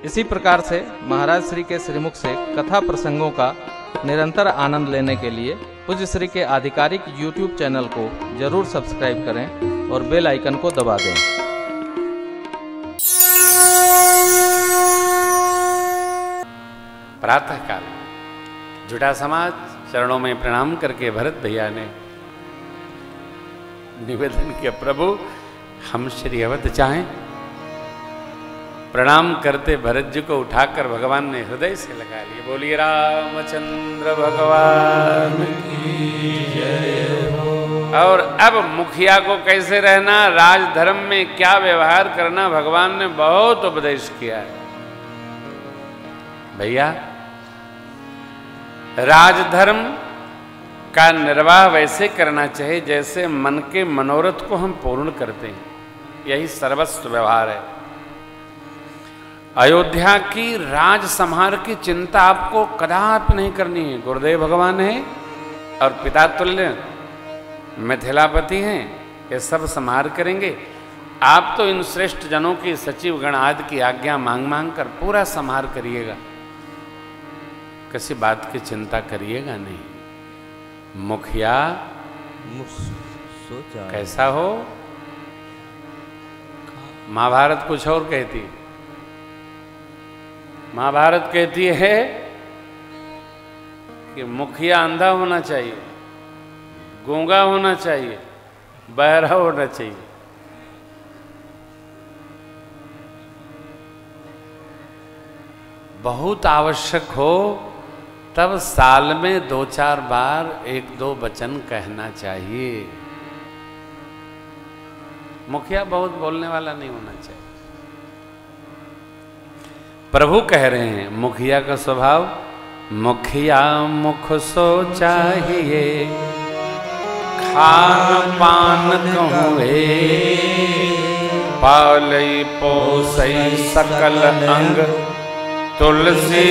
इसी प्रकार से महाराज श्री के श्रीमुख से कथा प्रसंगों का निरंतर आनंद लेने के लिए पूज्य श्री के आधिकारिक YouTube चैनल को जरूर सब्सक्राइब करें और बेल आइकन को दबा दें। प्रातः काल जुटा समाज चरणों में प्रणाम करके भरत भैया ने निवेदन किया, प्रभु हम श्री अवध चाहें। प्रणाम करते भरत जी को उठाकर भगवान ने हृदय से लगा लिए। बोलिए रामचंद्र भगवान की जय हो। और अब मुखिया को कैसे रहना, राजधर्म में क्या व्यवहार करना, भगवान ने बहुत उपदेश किया है। भैया राजधर्म का निर्वाह वैसे करना चाहिए जैसे मन के मनोरथ को हम पूर्ण करते हैं, यही सर्वस्व व्यवहार है। अयोध्या की राज संहार की चिंता आपको कदापि नहीं करनी है। गुरुदेव भगवान है और पिता तुल्य मिथिलापति हैं, ये सब संहार करेंगे। आप तो इन श्रेष्ठ जनों की सचिव गण आदि की आज्ञा मांग मांग कर पूरा संहार करिएगा, किसी बात की चिंता करिएगा नहीं। मुखिया कैसा हो, महाभारत कुछ और कहती है। महाभारत कहती है कि मुखिया अंधा होना चाहिए, गूंगा होना चाहिए, बहरा होना चाहिए। बहुत आवश्यक हो तब साल में 2-4 बार 1-2 वचन कहना चाहिए। मुखिया बहुत बोलने वाला नहीं होना चाहिए। प्रभु कह रहे हैं मुखिया का स्वभाव, मुखिया मुख सो चाहिए, खान पान कहूए, पालई पोसई सकल अंग, तुलसी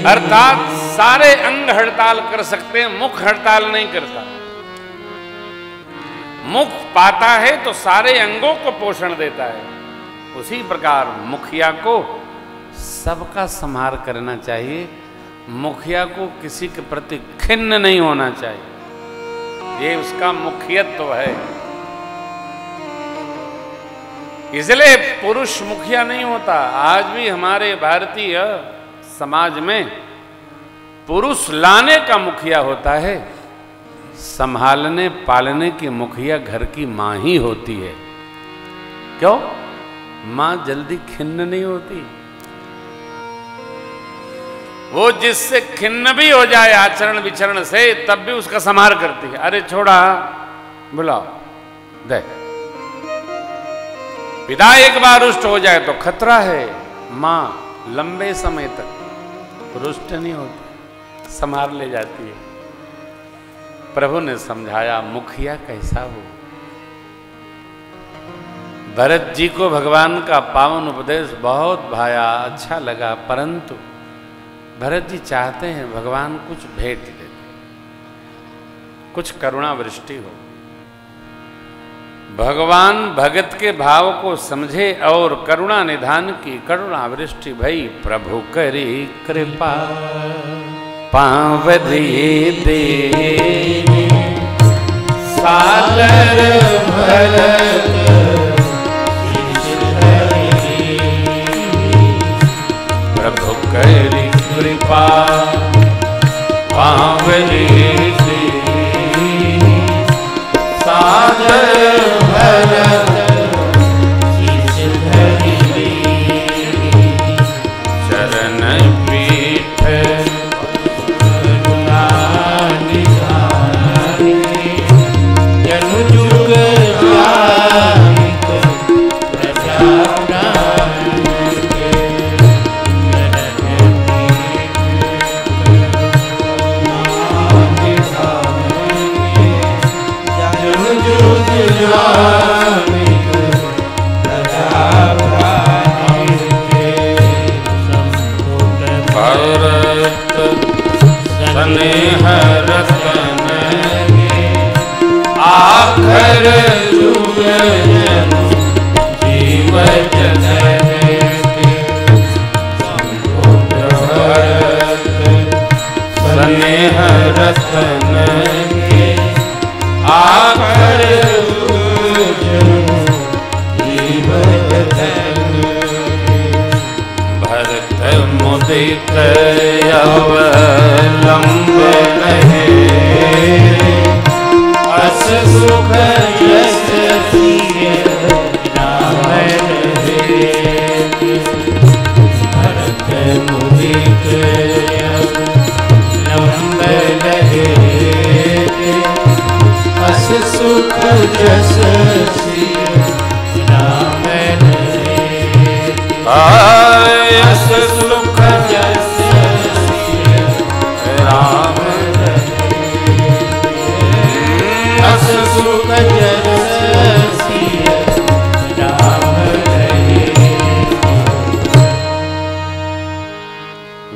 अर्थात सारे अंग हड़ताल कर सकते हैं, मुख हड़ताल नहीं करता। मुख पाता है तो सारे अंगों को पोषण देता है। उसी प्रकार मुखिया को सबका संहार करना चाहिए। मुखिया को किसी के प्रति खिन्न नहीं होना चाहिए, ये उसका मुखियत्व है। इसलिए पुरुष मुखिया नहीं होता। आज भी हमारे भारतीय समाज में पुरुष लाने का मुखिया होता है, संभालने पालने की मुखिया घर की मां ही होती है। क्यों? मां जल्दी खिन्न नहीं होती। वो जिससे खिन्न भी हो जाए आचरण विचरण से, तब भी उसका संहार करती है। अरे छोड़ा, बुलाओ दे। पिता एक बार रुष्ट हो जाए तो खतरा है। मां लंबे समय तक रुष्ट नहीं होती, संभाल ले जाती है। प्रभु ने समझाया मुखिया कैसा हो। भरत जी को भगवान का पावन उपदेश बहुत भाया, अच्छा लगा, परंतु भरत जी चाहते हैं भगवान कुछ भेंट दे, कुछ करुणा वृष्टि हो। भगवान भगत के भाव को समझे और करुणा निधान की करुणा वृष्टि भई। प्रभु करी कृपा पांव दिए दे, सादर भरत प्रभु करी कृपा पांव दिए दे, सादर भरत चरण पीठ जन जुग स्नेह रतन आखर जुग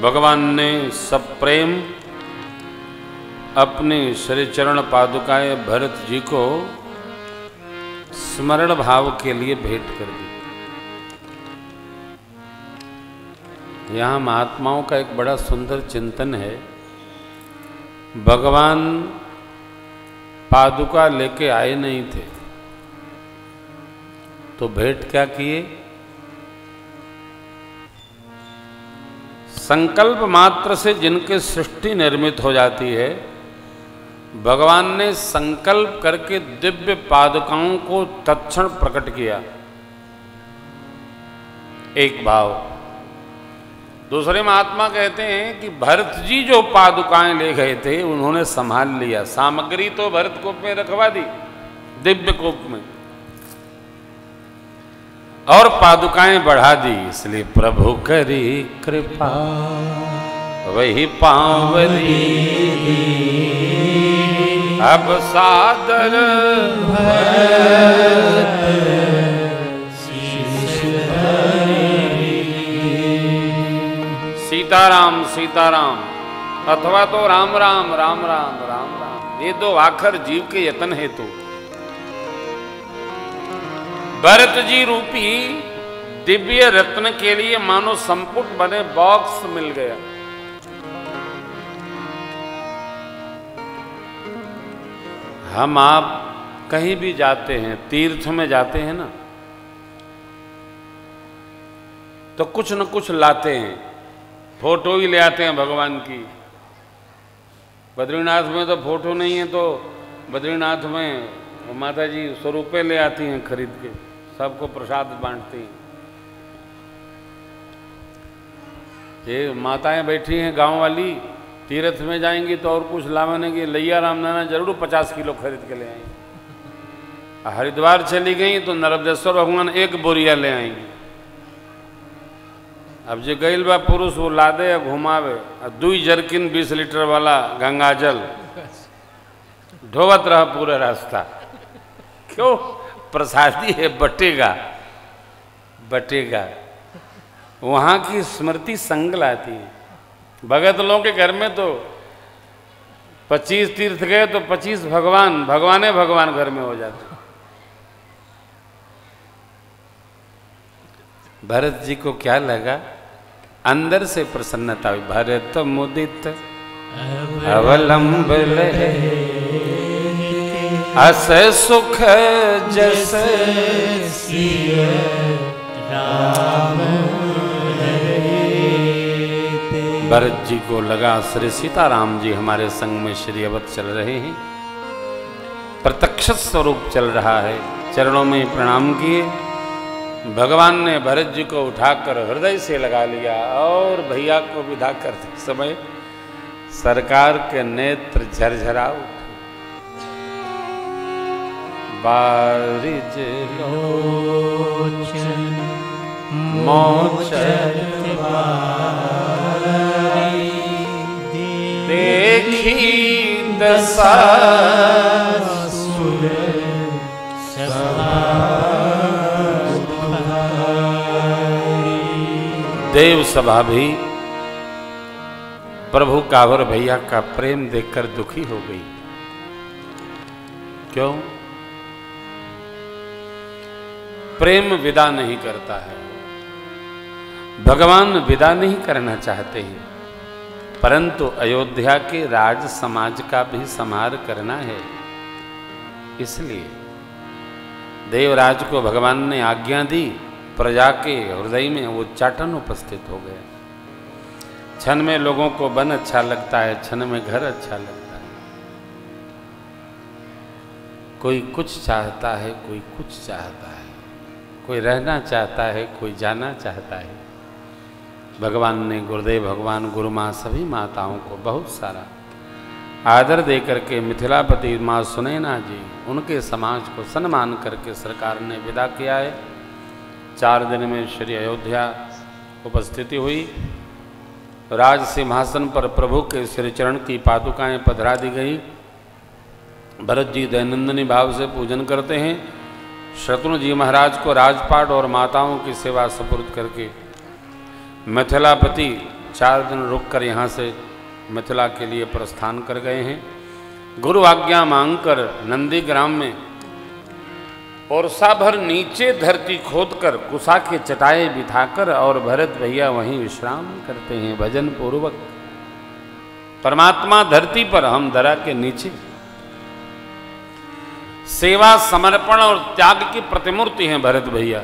भगवान ने सब प्रेम अपने श्री चरण पादुकाएं भरत जी को स्मरण भाव के लिए भेंट कर दी। यहाँ महात्माओं का एक बड़ा सुंदर चिंतन है। भगवान पादुका लेके आए नहीं थे तो भेंट क्या किए? संकल्प मात्र से जिनके सृष्टि निर्मित हो जाती है, भगवान ने संकल्प करके दिव्य पादुकाओं को तत्क्षण प्रकट किया। एक भाव। दूसरे महात्मा कहते हैं कि भरत जी जो पादुकाएं ले गए थे उन्होंने संभाल लिया। सामग्री तो भरत कोप में रखवा दी, दिव्य कोप में, और पादुकाएं बढ़ा दी। इसलिए प्रभु करी कृपा वही पावरी, अब सादर सीताराम सीताराम अथवा तो राम राम राम राम राम राम, ये दो आखिर जीव के यत्न हेतु भरत जी रूपी दिव्य रत्न के लिए मानो संपुट बने बॉक्स मिल गया। हम आप कहीं भी जाते हैं, तीर्थ में जाते हैं ना, तो कुछ न कुछ लाते हैं। फोटो ही ले आते हैं भगवान की। बद्रीनाथ में तो फोटो नहीं है, तो बद्रीनाथ में माता जी स्वरूपे ले आती हैं खरीद के, सबको प्रसाद बांटती हैं। ये माताएं बैठी हैं गांव वाली, तीर्थ में जाएंगी तो और कुछ लावाने की लैया राम नाना जरूर 50 किलो खरीद के ले आएंगी। हरिद्वार चली गई तो नर्मदेश्वर भगवान 1 बोरिया ले आएंगी। अब जो गईल बा पुरुष वो लादे या घुमावे, 2 जर्किन 20 लीटर वाला गंगा जल ढोवत रहा पूरा रास्ता। क्यों? प्रसादी है, बटेगा बटेगा। वहां की स्मृति संग लाती है। भगत लोगों के घर में तो 25 तीर्थ गए तो 25 भगवान भगवाने भगवान घर में हो जाते। भरत जी को क्या लगा? अंदर से प्रसन्नता हुई। भरत मुदित अवलंब लहे, अस सुख जस सिय राम। भरत जी को लगा श्री सीताराम जी हमारे संग में श्री अवध चल रहे हैं, प्रत्यक्ष स्वरूप चल रहा है। चरणों में प्रणाम किए। भगवान ने भरत जी को उठाकर हृदय से लगा लिया और भैया को विदा करते समय सरकार के नेत्र झरझरा उठे। बारिज लोचन मोचन देखी दशा सुर देव सभा भी प्रभु कांवर भैया का प्रेम देखकर दुखी हो गई। क्यों? प्रेम विदा नहीं करता है। भगवान विदा नहीं करना चाहते हैं, परंतु अयोध्या के राज समाज का भी संहार करना है। इसलिए देवराज को भगवान ने आज्ञा दी। प्रजा के हृदय में वो चाटन उपस्थित हो गया। क्षण में लोगों को वन अच्छा लगता है, क्षण में घर अच्छा लगता है। कोई कुछ चाहता है, कोई कुछ चाहता है, कोई रहना चाहता है, कोई जाना चाहता है। भगवान ने गुरुदेव भगवान गुरु माँ सभी माताओं को बहुत सारा आदर दे करके मिथिलापति माँ सुनैना जी उनके समाज को सम्मान करके सरकार ने विदा किया है। 4 दिन में श्री अयोध्या उपस्थिति हुई। राज सिंहासन पर प्रभु के श्री चरण की पादुकाएं पधरा दी गई। भरत जी दैनंदिनी भाव से पूजन करते हैं। शत्रुघ्न जी महाराज को राजपाट और माताओं की सेवा सुपुर्द करके मिथिलापति 4 दिन रुककर यहाँ से मिथिला के लिए प्रस्थान कर गए हैं। गुरु आज्ञा मांगकर नंदीग्राम में और सा भर नीचे धरती खोदकर कुसा के चटाई बिठाकर और भरत भैया वहीं विश्राम करते हैं भजन पूर्वक। परमात्मा धरती पर, हम धरा के नीचे। सेवा, समर्पण और त्याग की प्रतिमूर्ति हैं भरत भैया।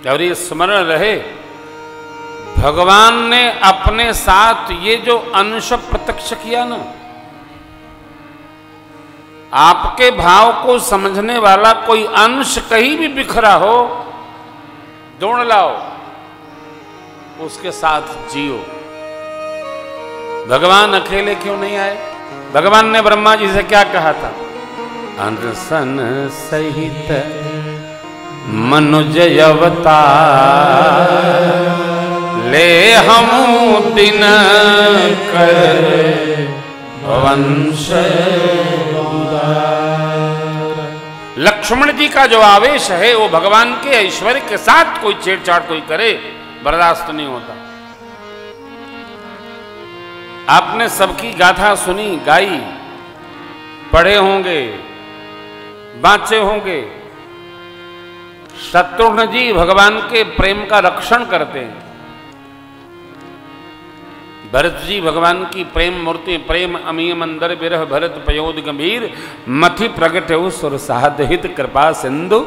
और ये स्मरण रहे, भगवान ने अपने साथ ये जो अंश प्रत्यक्ष किया ना, आपके भाव को समझने वाला कोई अंश कहीं भी बिखरा हो, ढूंढ लाओ, उसके साथ जियो। भगवान अकेले क्यों नहीं आए? भगवान ने ब्रह्मा जी से क्या कहा था? अंसन सहित मनुज अवतार ले हम दिन कर वंश। लक्ष्मण जी का जो आवेश है वो भगवान के ऐश्वर्य के साथ कोई छेड़छाड़ कोई करे, बर्दाश्त नहीं होता। आपने सबकी गाथा सुनी, गाई, पढ़े होंगे, बाँचे होंगे। शत्रुघ्न जी भगवान के प्रेम का रक्षण करते हैं। भरत जी भगवान की प्रेम मूर्ति, प्रेम अमीय मंदर विरह भरत पयोद गंभीर मथि प्रगट हो सुर साधित कृपा सिंधु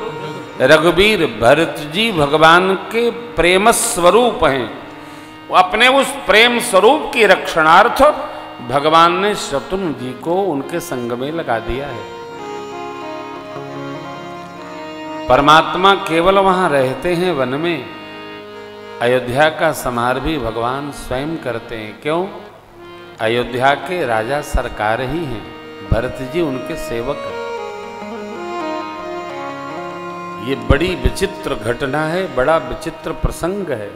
रघुबीर। भरत जी भगवान के प्रेम स्वरूप हैं। अपने उस प्रेम स्वरूप के रक्षणार्थ भगवान ने शत्रुघ्न जी को उनके संग में लगा दिया है। परमात्मा केवल वहां रहते हैं वन में। अयोध्या का संहार भी भगवान स्वयं करते हैं। क्यों? अयोध्या के राजा सरकार ही हैं, भरत जी उनके सेवक हैं। ये बड़ी विचित्र घटना है, बड़ा विचित्र प्रसंग है।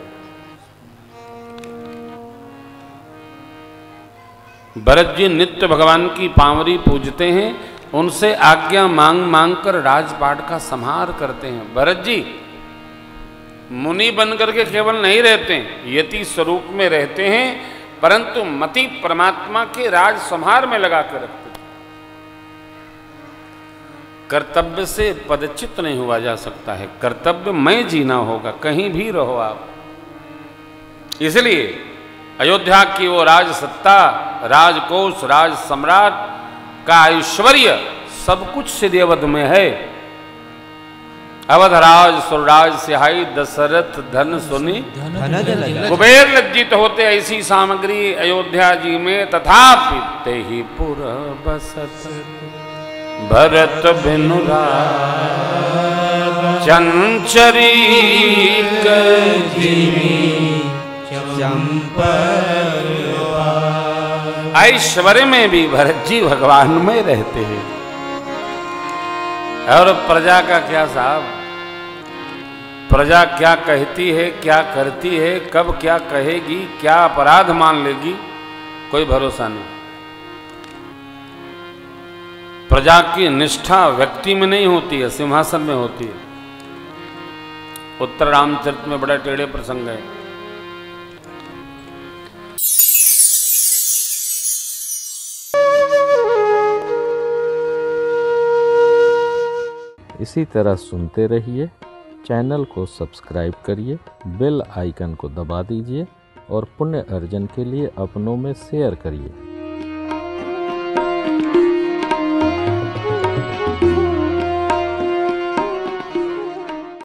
भरत जी नित्य भगवान की पांवरी पूजते हैं, उनसे आज्ञा मांग मांग कर राजपाट का संहार करते हैं। भरत जी मुनि बनकर के केवल नहीं रहते, यति स्वरूप में रहते हैं, परंतु मति परमात्मा के राज संहार में लगा कर रखते। कर्तव्य से पदच्युत नहीं हुआ जा सकता है, कर्तव्य में जीना होगा, कहीं भी रहो आप। इसलिए अयोध्या की वो राज सत्ता, राजकोष, राज सम्राट का ऐश्वर्य सब कुछ श्री अवध में है। अवधराज सुरराज सिहाई दशरथ धन सुनी कुबेर लज्जित होते ऐसी सामग्री अयोध्या जी में, तथापि ते ही पुर बसत भरत बिनु चंचरी ऐश्वर्य में भी भरत जी भगवान में रहते हैं। और प्रजा का क्या साहब, प्रजा क्या कहती है, क्या करती है, कब क्या कहेगी, क्या अपराध मान लेगी, कोई भरोसा नहीं। प्रजा की निष्ठा व्यक्ति में नहीं होती है, सिंहासन में होती है। उत्तर रामचरित में बड़ा टेढ़े प्रसंग है। इसी तरह सुनते रहिए, चैनल को सब्सक्राइब करिए, बेल आइकन को दबा दीजिए और पुण्य अर्जन के लिए अपनों में शेयर करिए।